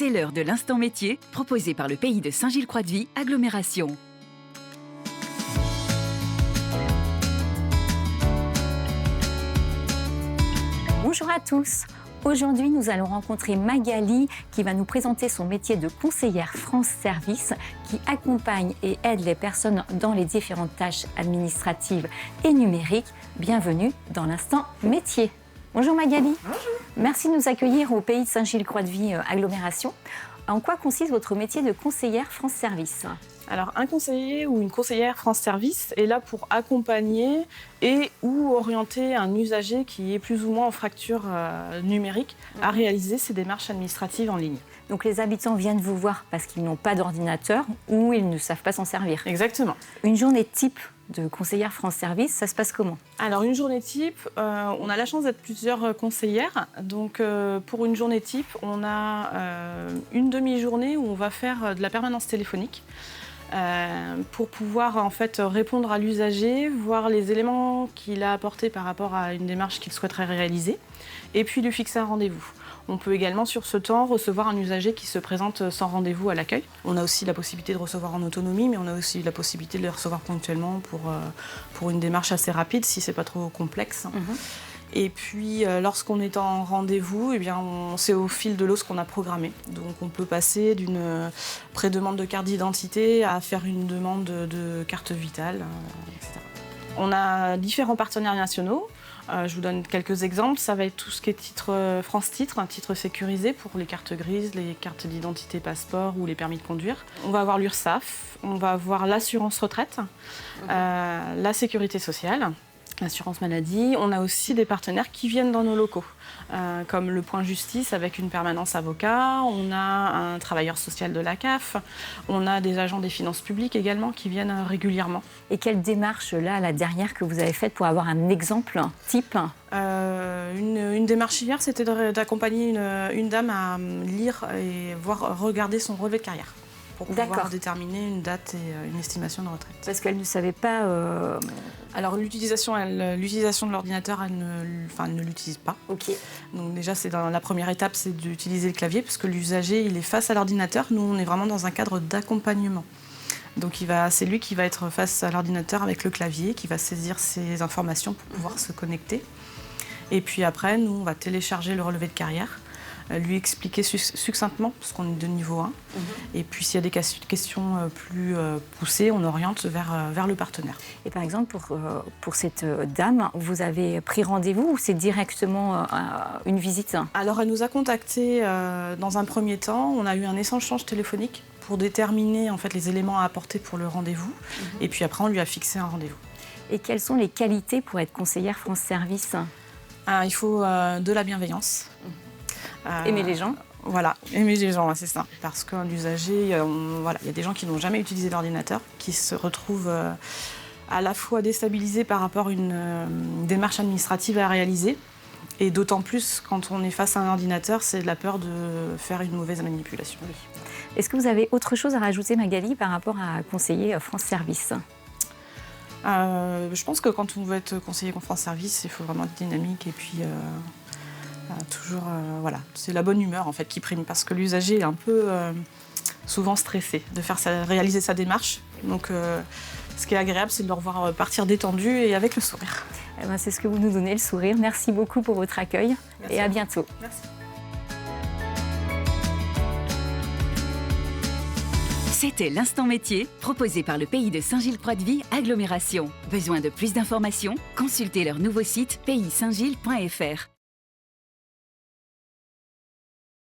C'est l'heure de l'instant métier, proposé par le pays de Saint-Gilles-Croix-de-Vie, agglomération. Bonjour à tous. Aujourd'hui, nous allons rencontrer Magali qui va nous présenter son métier de conseillère France Service qui accompagne et aide les personnes dans les différentes tâches administratives et numériques. Bienvenue dans l'instant métier. Bonjour Magali. Bonjour. Merci de nous accueillir au pays de Saint-Gilles-Croix-de-Vie agglomération. En quoi consiste votre métier de conseillère France Service ? Alors, un conseiller ou une conseillère France Service est là pour accompagner et ou orienter un usager qui est plus ou moins en fracture numérique à réaliser ses démarches administratives en ligne. Donc les habitants viennent vous voir parce qu'ils n'ont pas d'ordinateur ou ils ne savent pas s'en servir. Exactement. Une journée type de conseillère France Service, ça se passe comment ? Alors, une journée type, on a la chance d'être plusieurs conseillères. Donc, pour une journée type, on a une demi-journée où on va faire de la permanence téléphonique. Pour pouvoir en fait répondre à l'usager, voir les éléments qu'il a apportés par rapport à une démarche qu'il souhaiterait réaliser, et puis lui fixer un rendez-vous. On peut également sur ce temps recevoir un usager qui se présente sans rendez-vous à l'accueil. On a aussi la possibilité de recevoir en autonomie, mais on a aussi la possibilité de les recevoir ponctuellement pour une démarche assez rapide si c'est pas trop complexe. Et puis, lorsqu'on est en rendez-vous, eh bien, c'est au fil de l'eau ce qu'on a programmé. Donc, on peut passer d'une pré-demande de carte d'identité à faire une demande de carte vitale, etc. On a différents partenaires nationaux. Je vous donne quelques exemples. Ça va être tout ce qui est titre France Titre, un titre sécurisé pour les cartes grises, les cartes d'identité passeport ou les permis de conduire. On va avoir l'URSSAF, on va avoir l'assurance retraite, la sécurité sociale, l'assurance maladie. On a aussi des partenaires qui viennent dans nos locaux, comme le Point Justice avec une permanence avocat. On a un travailleur social de la CAF. On a des agents des finances publiques également qui viennent régulièrement. Et quelle démarche, là, la dernière que vous avez faite pour avoir un exemple type ? Une démarche hier, c'était d'accompagner une dame à lire et regarder son relevé de carrière, pour pouvoir déterminer une date et une estimation de retraite. Parce qu'elle ne savait pas... Alors l'utilisation de l'ordinateur, elle ne l'utilise pas. Ok. Donc déjà, la première étape, c'est d'utiliser le clavier, parce que l'usager, il est face à l'ordinateur. Nous, on est vraiment dans un cadre d'accompagnement. Donc c'est lui qui va être face à l'ordinateur avec le clavier, qui va saisir ses informations pour pouvoir se connecter. Et puis après, nous, on va télécharger le relevé de carrière, lui expliquer succinctement, parce qu'on est de niveau 1. Et puis s'il y a des questions plus poussées, on oriente vers le partenaire. Et par exemple, pour cette dame, vous avez pris rendez-vous ou c'est directement une visite ? Alors elle nous a contactés dans un premier temps. On a eu un échange téléphonique pour déterminer en fait, les éléments à apporter pour le rendez-vous. Et puis après, on lui a fixé un rendez-vous. Et quelles sont les qualités pour être conseillère France Service ? Il faut de la bienveillance. Aimer les gens ? Voilà, aimer les gens, c'est ça. Parce qu'un usager, il y a des gens qui n'ont jamais utilisé l'ordinateur, qui se retrouvent à la fois déstabilisés par rapport à une démarche administrative à réaliser. Et d'autant plus quand on est face à un ordinateur, c'est de la peur de faire une mauvaise manipulation. Est-ce que vous avez autre chose à rajouter, Magali, par rapport à conseiller France Service ? Je pense que quand on veut être conseiller France Service, il faut vraiment être dynamique et puis toujours, c'est la bonne humeur en fait qui prime, parce que l'usager est un peu souvent stressé de réaliser sa démarche. Donc, ce qui est agréable, c'est de le revoir partir détendu et avec le sourire. Eh ben, c'est ce que vous nous donnez, le sourire. Merci beaucoup pour votre accueil. Merci. Et à bientôt. Merci. C'était l'instant métier, proposé par le pays de Saint-Gilles-Croix-de-Vie, agglomération. Besoin de plus d'informations ? Consultez leur nouveau site pays-saint-gilles.fr.